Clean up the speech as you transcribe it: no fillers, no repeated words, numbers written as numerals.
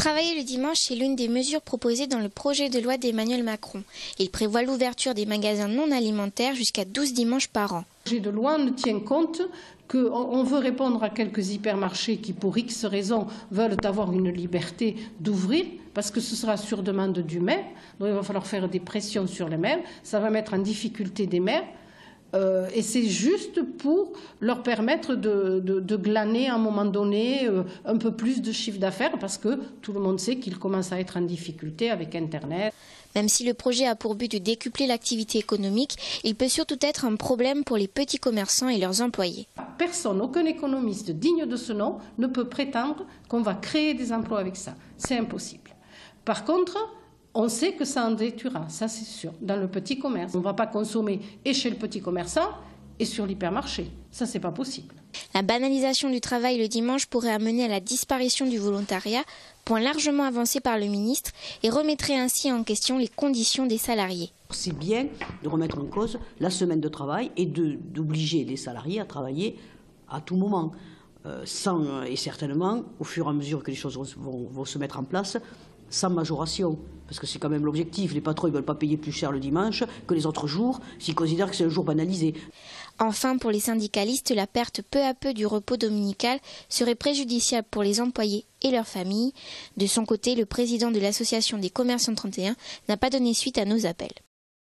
Travailler le dimanche est l'une des mesures proposées dans le projet de loi d'Emmanuel Macron. Il prévoit l'ouverture des magasins non alimentaires jusqu'à 12 dimanches par an. Le projet de loi ne tient compte qu'on veut répondre à quelques hypermarchés qui, pour X raisons, veulent avoir une liberté d'ouvrir, parce que ce sera sur demande du maire. Donc il va falloir faire des pressions sur les maires. Ça va mettre en difficulté des maires. Et c'est juste pour leur permettre de glaner à un moment donné un peu plus de chiffre d'affaires, parce que tout le monde sait qu'ils commencent à être en difficulté avec Internet. Même si le projet a pour but de décupler l'activité économique, il peut surtout être un problème pour les petits commerçants et leurs employés. Personne, aucun économiste digne de ce nom ne peut prétendre qu'on va créer des emplois avec ça. C'est impossible. Par contre, on sait que ça en détruira, ça c'est sûr, dans le petit commerce. On ne va pas consommer et chez le petit commerçant et sur l'hypermarché. Ça, c'est pas possible. La banalisation du travail le dimanche pourrait amener à la disparition du volontariat, point largement avancé par le ministre, et remettrait ainsi en question les conditions des salariés. C'est bien de remettre en cause la semaine de travail et d'obliger les salariés à travailler à tout moment. Et certainement, au fur et à mesure que les choses vont se mettre en place, sans majoration, parce que c'est quand même l'objectif. Les patrons ne veulent pas payer plus cher le dimanche que les autres jours, s'ils considèrent que c'est un jour banalisé. Enfin, pour les syndicalistes, la perte peu à peu du repos dominical serait préjudiciable pour les employés et leurs familles. De son côté, le président de l'association des commerçants 31 n'a pas donné suite à nos appels.